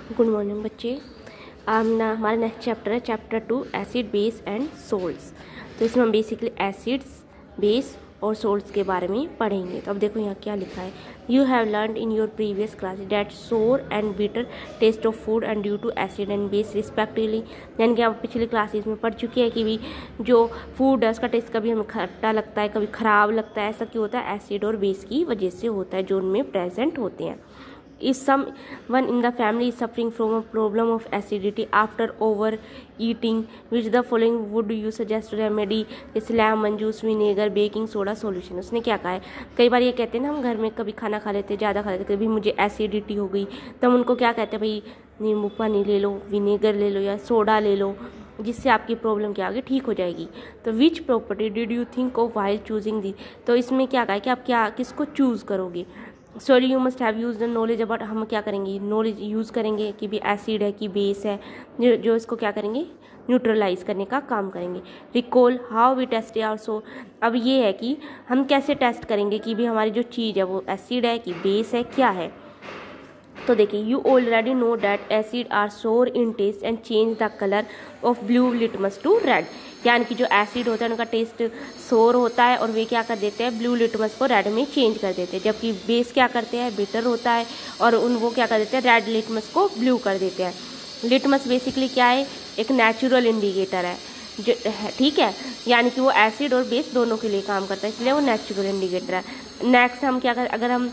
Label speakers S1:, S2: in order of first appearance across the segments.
S1: Good morning बच्चे। हमारा next chapter है chapter 2 acid base and salts. तो इसमें हम बेसिकली एसिड्स बेस और सोल्ट्स के बारे में पढ़ेंगे। तो अब देखो यहाँ क्या लिखा है, you have learn in your previous class that sour and bitter taste of food and due to acid and base respectively. यानी कि आप पिछली क्लासेस में पढ़ चुके हैं कि भी जो फूड है उसका टेस्ट कभी हमें खट्टा लगता है, कभी ख़राब लगता है। ऐसा क्यों होता है? एसिड और बेस की वजह से होता है जो उनमें प्रेजेंट होते हैं। If someone in the family is suffering from a problem of acidity after overeating, which the following would you suggest remedy? जैसे lemon juice, vinegar, baking soda solution. उसने क्या कहा है, कई बार ये कहते हैं ना, हम घर में कभी खाना खा लेते, ज़्यादा खा लेते, कभी मुझे एसिडिटी हो गई, तो हम उनको क्या कहते हैं, भाई नींबू पानी ले लो, विनेगर ले लो या सोडा ले लो, जिससे आपकी प्रॉब्लम क्या आगे ठीक हो जाएगी। तो which property did you think of while choosing the? तो इसमें क्या कहा है कि आप क्या किसको चूज़ करोगे। Sorry you must have use the knowledge about. हम क्या करेंगे, नॉलेज यूज़ करेंगे कि भी एसिड है कि बेस है, जो इसको क्या करेंगे, न्यूट्रलाइज करने का काम करेंगे। Recall how we taste our so. अब ये है कि हम कैसे टेस्ट करेंगे कि भी हमारी जो चीज़ है वो एसिड है कि बेस है, क्या है। तो देखिए, you already know that acid are sour in taste and change the colour of blue litmus to red. यानी कि जो एसिड होता है उनका टेस्ट सोर होता है और वे क्या कर देते हैं, ब्लू लिटमस को रेड में चेंज कर देते हैं। जबकि बेस क्या करते हैं, बिटर होता है और वो क्या कर देते हैं, रेड लिटमस को ब्लू कर देते हैं। लिटमस बेसिकली क्या है, एक नेचुरल इंडिकेटर है जो ठीक है, यानी कि वो एसिड और बेस दोनों के लिए काम करता है, इसलिए वो नेचुरल इंडिकेटर है। नेक्स्ट हम क्या कर, अगर हम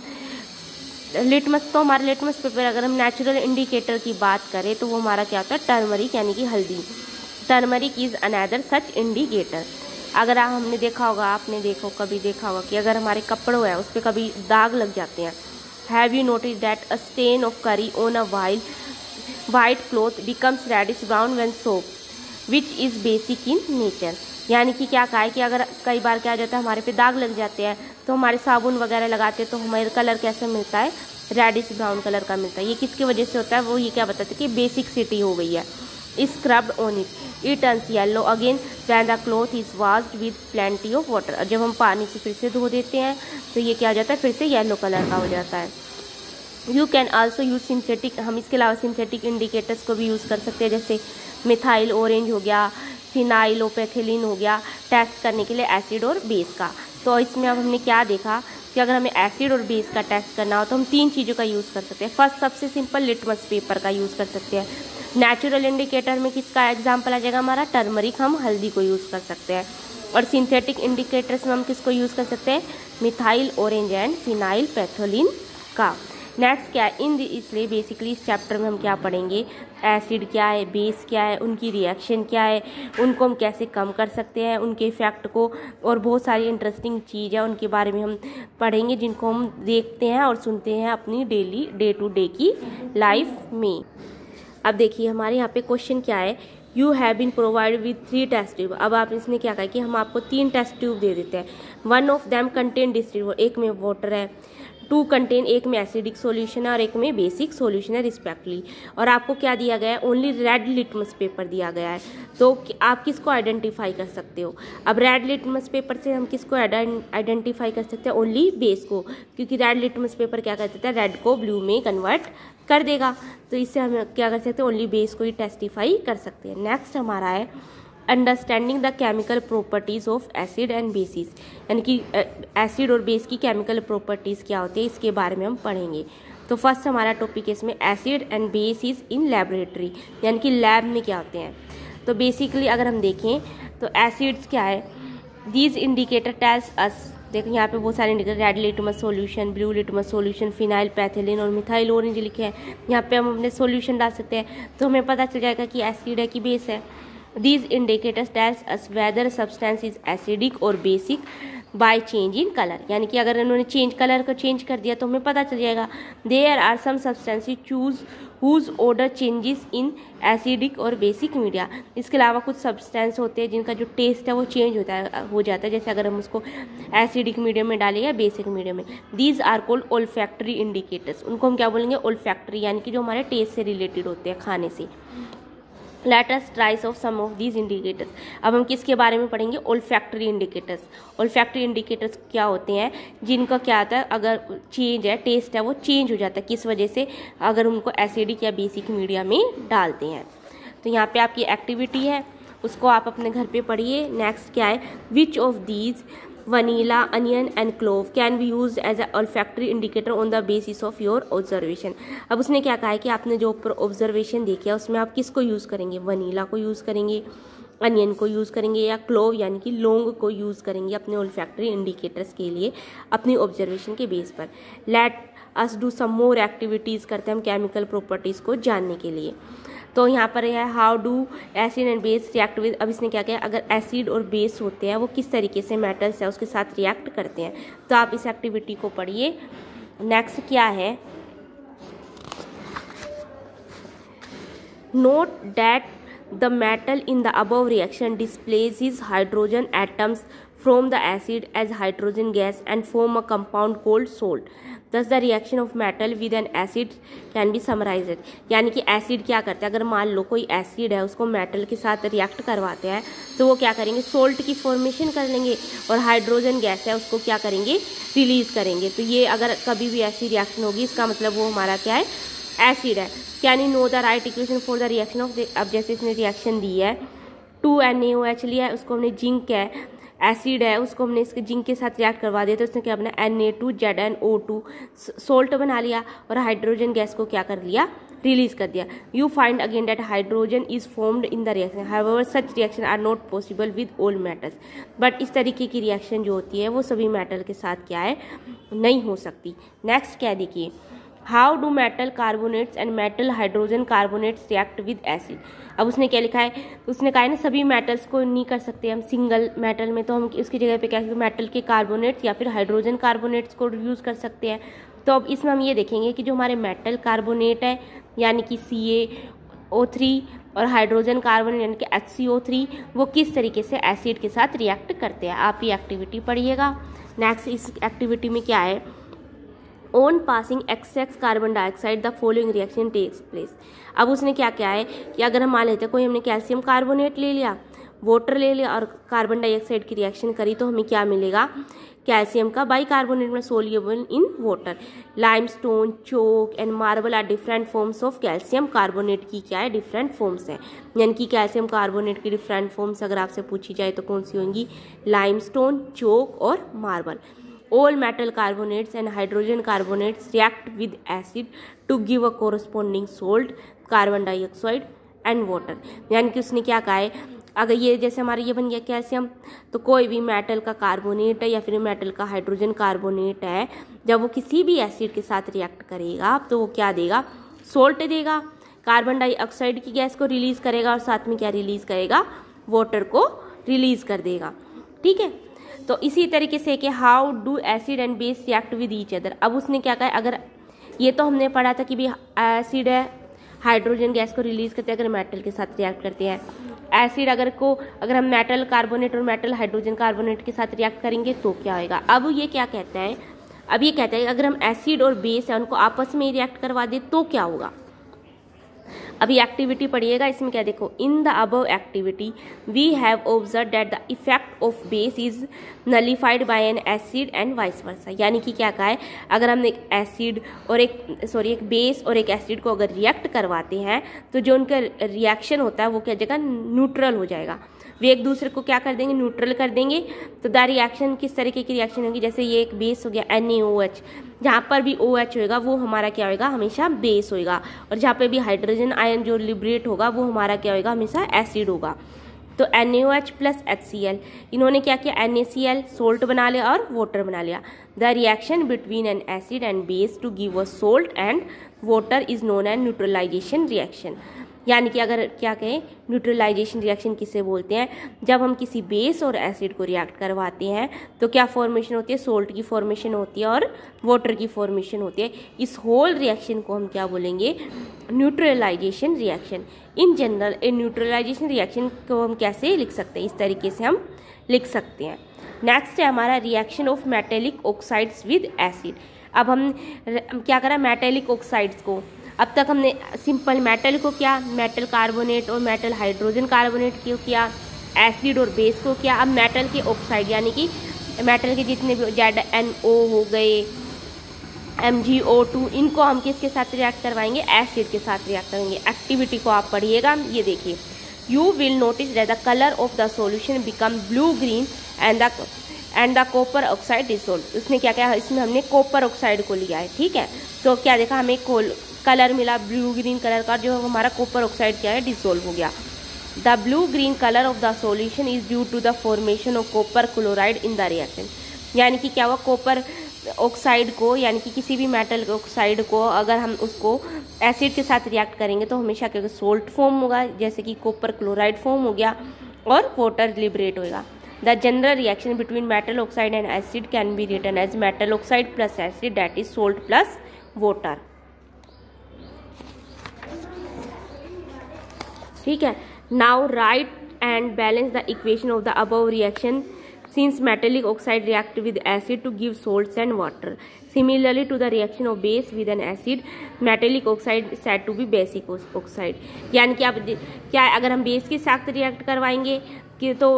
S1: लिटमस, तो हमारे लिटमस पेपर अगर हम नेचुरल इंडिकेटर की बात करें तो वो हमारा क्या होता है, टर्मरिक यानी कि हल्दी। Turmeric is another such indicator. अगर हमने देखा होगा, आपने कभी देखा होगा कि अगर हमारे कपड़ों है उस पर कभी दाग लग जाते हैं। Have you notice that a stain of curry on a white cloth becomes reddish brown when soap which is basic in nature. यानी कि क्या कहा है कि अगर कई बार क्या जाता है, हमारे पे दाग लग जाते हैं तो हमारे साबुन वगैरह लगाते हैं तो हमारे कलर कैसे मिलता है, रेडिश ब्राउन कलर का मिलता है। ये किसकी वजह से होता है, वो ये क्या बताते हैं कि बेसिसिटी हो गई है। Scrubbed on it turns yellow again when the cloth is washed with plenty of water. जब हम पानी से फिर से धो देते हैं तो ये क्या हो जाता है, फिर से येलो कलर का हो जाता है। You can also use synthetic, हम इसके अलावा सिंथेटिक इंडिकेटर्स को भी यूज़ कर सकते हैं, जैसे मिथाइल ऑरेंज हो गया, फिनाइलोपेथिलीन हो गया, टेस्ट करने के लिए एसिड और बेस का। तो इसमें अब हमने क्या देखा कि अगर हमें एसिड और बेस का टेस्ट करना हो तो हम 3 चीज़ों का यूज़ कर सकते हैं। फर्स्ट, सबसे सिंपल, लिटमस पेपर का यूज़ कर सकते हैं। नेचुरल इंडिकेटर में किसका एग्जाम्पल आ जाएगा हमारा, टर्मरिक, हम हल्दी को यूज़ कर सकते हैं। और सिंथेटिक इंडिकेटर्स में हम किसको यूज़ कर सकते हैं, मिथाइल ऑरेंज एंड फिनाइल पैथोलिन का। नेक्स्ट क्या है, इसलिए बेसिकली इस चैप्टर में हम क्या पढ़ेंगे, एसिड क्या है, बेस क्या है, उनकी रिएक्शन क्या है, उनको हम कैसे कम कर सकते हैं, उनके इफेक्ट को, और बहुत सारी इंटरेस्टिंग चीज़ है उनके बारे में हम पढ़ेंगे, जिनको हम देखते हैं और सुनते हैं अपनी डेली डे टू डे की लाइफ में। अब देखिए हमारे यहाँ पे क्वेश्चन क्या है, you have been provide with 3 test tube. अब आप इसने क्या कहा कि हम आपको 3 टेस्ट ट्यूब दे देते हैं। One of them contain distilled, एक में वाटर है, 2 कंटेन, एक में एसिडिक सॉल्यूशन है और एक में बेसिक सॉल्यूशन है रिस्पेक्टली। और आपको क्या दिया गया है, ओनली रेड लिटमस पेपर दिया गया है। तो आप किसको आइडेंटिफाई कर सकते हो। अब रेड लिटमस पेपर से हम किसको आइडेंटिफाई कर सकते हैं, ओनली बेस को, क्योंकि रेड लिटमस पेपर क्या कर देता है, रेड को ब्लू में कन्वर्ट कर देगा। तो इससे हम क्या कर सकते हैं, ओनली बेस को ही टेस्टिफाई कर सकते हैं। नेक्स्ट हमारा है understanding the chemical properties of acid and bases. यानी कि एसिड और बेस की केमिकल प्रॉपर्टीज़ क्या होती है, इसके बारे में हम पढ़ेंगे। तो फर्स्ट हमारा टॉपिक है इसमें acid and base is in laboratory, यानी कि लैब में क्या होते हैं। तो बेसिकली अगर हम देखें तो एसिड्स क्या है, दीज इंडिकेटर टेल्स अस, देखो यहाँ पे बहुत सारे indicator, red litmus solution, blue litmus solution, phenolphthalein और मिथाइल ऑरेंज लिखे हैं। यहाँ पे हम अपने सॉल्यूशन डाल सकते हैं तो हमें पता चल जाएगा कि एसिड है कि बेस है। These indicators tells us whether substance is acidic or basic by change in color। यानी कि अगर इन्होंने कलर को चेंज कर दिया तो हमें पता चल जाएगा। There are some substances whose odor changes in acidic और basic media। इसके अलावा कुछ सब्सटेंस होते हैं जिनका जो टेस्ट है वो चेंज हो जाता है, जैसे अगर हम उसको एसिडिक मीडियम में डालें या बेसिक मीडियम में। These are called olfactory indicators। उनको हम क्या बोलेंगे, olfactory, यानी कि जो हमारे टेस्ट से रिलेटेड होते हैं, खाने से। Let us tries of some of these indicators. अब हम किसके बारे में पढ़ेंगे? Olfactory indicators. ओल्फैक्टरी इंडिकेटर्स क्या होते हैं? जिनका क्या आता है, अगर चेंज है, टेस्ट है, वो चेंज हो जाता है। किस वजह से? अगर उनको एसिडिक या बेसिक मीडिया में डालते हैं। तो यहाँ पे आपकी एक्टिविटी है, उसको आप अपने घर पे पढ़िए। नेक्स्ट क्या है? Which of these vanilla, onion and clove can be use as a olfactory indicator on the basis of your observation. अब उसने क्या कहा है कि आपने जो ऊपर ऑब्जर्वेशन देखा है उसमें आप किसको यूज़ करेंगे? वनीला को यूज़ करेंगे, अनियन को यूज़ करेंगे, या क्लोव यानी कि लौंग को यूज़ करेंगे अपने ऑल्फैक्टरी इंडिकेटर्स के लिए अपनी ऑब्जर्वेशन के बेस पर। Let us do some more activities करते हैं हम केमिकल प्रॉपर्टीज़ को जानने के लिए। तो यहाँ पर है how do acid and base react with. अब इसने क्या किया, अगर एसिड और बेस होते हैं वो किस तरीके से मेटल्स है उसके साथ रिएक्ट करते हैं। तो आप इस एक्टिविटी को पढ़िए। नेक्स्ट क्या है? Note that the metal in the above reaction displaces hydrogen atoms from the acid as hydrogen gas and form a compound called salt. Thus the reaction of metal with an acid can be summarized. यानी कि acid क्या करते हैं, अगर मान लो कोई acid है उसको मेटल के साथ रिएक्ट करवाते हैं तो वो क्या करेंगे? सोल्ट की फॉर्मेशन कर लेंगे, और हाइड्रोजन गैस है उसको क्या करेंगे? रिलीज करेंगे। तो ये अगर कभी भी ऐसी रिएक्शन होगी इसका मतलब वो हमारा क्या है? एसिड है। Can you know the right equation for the reaction of? अब जैसे इसने रिएक्शन दी है, 2NaOH लिया है, उसको हमने जिंक है, एसिड है, उसको हमने इसके जिंक के साथ रिएक्ट करवा दिया तो उसने क्या बना? Na2ZnO2 सोल्ट बना लिया, और हाइड्रोजन गैस को क्या कर लिया? रिलीज कर दिया। You find again that hydrogen is formed in the reaction, however such reaction are not possible with all metals. But इस तरीके की रिएक्शन जो होती है वो सभी मेटल के साथ क्या है? नहीं हो सकती। नेक्स्ट क्या देखिए, how do metal carbonates and metal hydrogen carbonates react with acid. अब उसने क्या लिखा है? उसने कहा है ना सभी मेटल्स को नहीं कर सकते हम सिंगल मेटल में, तो हम उसकी जगह पे क्या मेटल के कार्बोनेट्स या फिर हाइड्रोजन कार्बोनेट्स को यूज़ कर सकते हैं। तो अब इसमें हम ये देखेंगे कि जो हमारे मेटल कार्बोनेट है यानी कि CaO3 और हाइड्रोजन कार्बोनेट यानी कि HCO3 वो किस तरीके से एसिड के साथ रिएक्ट करते हैं। आप ये एक्टिविटी पढ़िएगा। नेक्स्ट इस एक्टिविटी में क्या है? On passing excess carbon dioxide the following reaction takes place. अब उसने क्या किया है कि अगर हम मान लेते हैं कोई हमने कैल्शियम कार्बोनेट ले लिया, वाटर ले लिया और कार्बन डाइऑक्साइड की रिएक्शन करी तो हमें क्या मिलेगा? कैल्शियम का बाइकार्बोनेट में soluble in water. Limestone, chalk and marble are different forms of calcium carbonate की क्या है? डिफरेंट फॉर्म्स हैं। यानी कि कैल्शियम कार्बोनेट की डिफरेंट फॉर्म्स अगर आपसे पूछी जाए तो कौन सी होंगी? लाइमस्टोन, चोक और marble. All metal carbonates and hydrogen carbonates react with acid to give a corresponding salt, carbon dioxide and water। यानी कि उसने क्या कहा है, अगर ये जैसे हमारा ये बन गया कैल्शियम, तो कोई भी मेटल का कार्बोनेट है या फिर मेटल का हाइड्रोजन कार्बोनेट है, जब वो किसी भी एसिड के साथ रिएक्ट करेगा तो वो क्या देगा? सोल्ट देगा, कार्बन डाइऑक्साइड की गैस को रिलीज करेगा और साथ में क्या रिलीज करेगा? वाटर को रिलीज कर देगा। ठीक है, तो इसी तरीके से कि how do acid and base react with each other. अब उसने क्या कहा, अगर ये तो हमने पढ़ा था कि भी एसिड है हाइड्रोजन गैस को रिलीज करते हैं अगर मेटल के साथ रिएक्ट करते हैं। एसिड अगर हम मेटल कार्बोनेट और मेटल हाइड्रोजन कार्बोनेट के साथ रिएक्ट करेंगे तो क्या होगा। अब ये क्या कहता है, अब ये कहता है अगर हम एसिड और बेस है उनको आपस में रिएक्ट करवा दे तो क्या होगा। अभी एक्टिविटी पढ़िएगा, इसमें क्या देखो, in the above activity we have observe that the effect of base is nullified by an acid and vice versa. यानी कि क्या कहा है, अगर हम एक एसिड और एक बेस और एक एसिड को अगर रिएक्ट करवाते हैं तो जो उनका रिएक्शन होता है वो क्या जगह न्यूट्रल हो जाएगा, वे एक दूसरे को क्या कर देंगे? न्यूट्रल कर देंगे। तो द रिएक्शन किस तरीके की रिएक्शन होगी, जैसे ये एक बेस हो गया NaOH, जहाँ पर भी OH होगा वो हमारा क्या होगा? हमेशा बेस होगा, और जहाँ पे भी हाइड्रोजन आयन जो लिबरेट होगा वो हमारा क्या होगा? हमेशा एसिड होगा। तो NaOH प्लस HCl, इन्होंने क्या किया? NaCl सोल्ट बना लिया और वाटर बना लिया। The reaction between an acid and base to give a salt and water is known as neutralisation reaction. यानी कि अगर क्या कहें, न्यूट्रलाइजेशन रिएक्शन किसे बोलते हैं, जब हम किसी बेस और एसिड को रिएक्ट करवाते हैं तो क्या फॉर्मेशन होती है? सोल्ट की फॉर्मेशन होती है और वाटर की फॉर्मेशन होती है। इस होल रिएक्शन को हम क्या बोलेंगे? Neutralisation reaction. In general a neutralisation reaction को हम कैसे लिख सकते हैं? इस तरीके से हम लिख सकते हैं। नेक्स्ट है हमारा reaction of metallic oxides with acid. अब हम क्या करें, मेटेलिक ऑक्साइड्स को अब तक हमने सिंपल मेटल को किया, मेटल कार्बोनेट और मेटल हाइड्रोजन कार्बोनेट को किया, एसिड और बेस को किया। अब मेटल के ऑक्साइड यानी कि मेटल के जितने भी ZnO हो गए, MgO2, इनको हम किसके साथ रिएक्ट करवाएंगे? एसिड के साथ रिएक्ट करेंगे। एक्टिविटी को आप पढ़िएगा। ये देखिए, you will notice that the colour of the solution become blue green and the copper oxide dissolve. उसने क्या किया, इसमें हमने कॉपर ऑक्साइड को लिया है, ठीक है। तो क्या देखा, हमें कलर मिला ब्लू ग्रीन कलर का, जो हमारा कॉपर ऑक्साइड क्या है, डिसोल्व हो गया। The blue green colour of the solution is due to the formation of copper chloride in the reaction. यानी कि क्या हुआ, कॉपर ऑक्साइड को यानी कि किसी भी मेटल ऑक्साइड को अगर हम उसको एसिड के साथ रिएक्ट करेंगे तो हमेशा क्या सोल्ट फॉर्म होगा, जैसे कि कॉपर क्लोराइड फॉर्म हो गया और वाटर लिबरेट होगा। The general reaction between metal oxide and acid can be written as metal oxide plus acid that is salt plus water, ठीक है। Now write and balance the equation of the above reaction since metallic oxide react with acid to give salts and water. Similarly to the reaction of base with an acid, metallic oxide said to be basic oxide. यानी कि आप क्या अगर हम base के साथ react करवाएंगे कि तो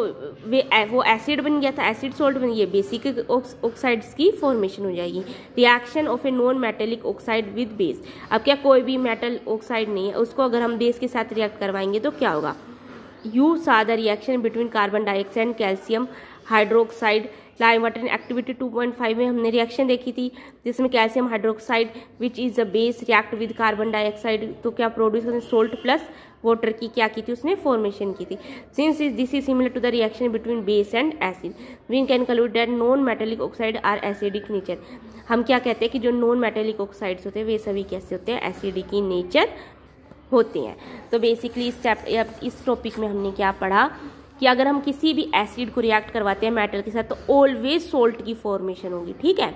S1: वो एसिड बन गया था, एसिड सोल्ट बन गया, बेसिक ऑक्साइड्स की फॉर्मेशन हो जाएगी। Reaction of a non metallic oxide with base, अब क्या कोई भी मेटल ऑक्साइड नहीं है, उसको अगर हम बेस के साथ रिएक्ट करवाएंगे तो क्या होगा? यू सा the reaction between carbon dioxide and calcium hydroxide lime water. Activity 2.5 में हमने रिएक्शन देखी थी जिसमें calcium hydroxide which is the base react with carbon dioxide, तो क्या प्रोड्यूस करते, सोल्ट प्लस वाटर की क्या की थी, उसने फॉर्मेशन की थी। Since this is similar to the reaction between base and acid, we can conclude that non metallic oxide are acidic nature. हम क्या कहते हैं कि जो नॉन मेटेलिक ऑक्साइड्स होते हैं वे सभी कैसे होते हैं, एसिडिक इन नेचर होते हैं। तो बेसिकली इस टॉपिक में हमने क्या पढ़ा कि अगर हम किसी भी एसिड को रिएक्ट करवाते हैं मेटल के साथ तो ऑलवेज सोल्ट की फॉर्मेशन होगी, ठीक है।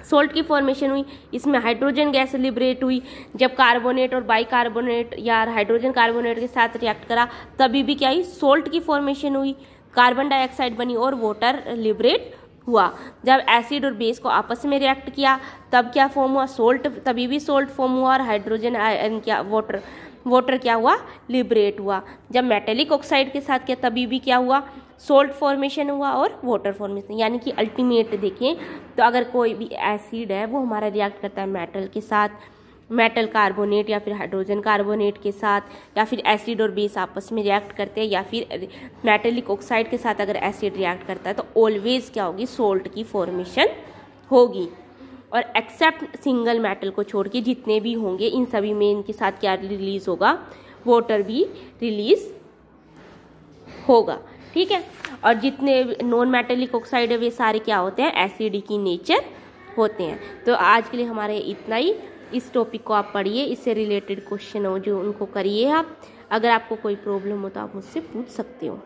S1: सोल्ट की फॉर्मेशन हुई, इसमें हाइड्रोजन गैस लिबरेट हुई। जब कार्बोनेट और बाइकार्बोनेट या हाइड्रोजन कार्बोनेट के साथ रिएक्ट करा तभी भी क्या हुई, सोल्ट की फॉर्मेशन हुई, कार्बन डाइऑक्साइड बनी और वाटर लिबरेट हुआ। जब एसिड और बेस को आपस में रिएक्ट किया तब क्या फॉर्म हुआ, सोल्ट, तभी भी सोल्ट फॉर्म हुआ और हाइड्रोजन क्या वाटर क्या हुआ, लिबरेट हुआ। जब मेटेलिक ऑक्साइड के साथ किया तभी भी क्या हुआ, सोल्ट फॉर्मेशन हुआ और वाटर फॉर्मेशन। यानी कि अल्टीमेट देखें तो अगर कोई भी एसिड है वो हमारा रिएक्ट करता है मेटल के साथ, मेटल कार्बोनेट या फिर हाइड्रोजन कार्बोनेट के साथ, या फिर एसिड और बेस आपस में रिएक्ट करते हैं, या फिर मेटेलिक ऑक्साइड के साथ अगर एसिड रिएक्ट करता है तो ऑलवेज क्या होगी, सोल्ट की फॉर्मेशन होगी। और एक्सेप्ट सिंगल मेटल को छोड़ के जितने भी होंगे इन सभी में इनके साथ क्या रिलीज होगा, वाटर भी रिलीज होगा, ठीक है। और जितने नॉन मेटेलिक ऑक्साइड है वे सारे क्या होते हैं, एसिडिक इन नेचर होते हैं। तो आज के लिए हमारे इतना ही। इस टॉपिक को आप पढ़िए, इससे रिलेटेड क्वेश्चन हो जो उनको करिए आप। अगर आपको कोई प्रॉब्लम हो तो आप मुझसे पूछ सकते हो।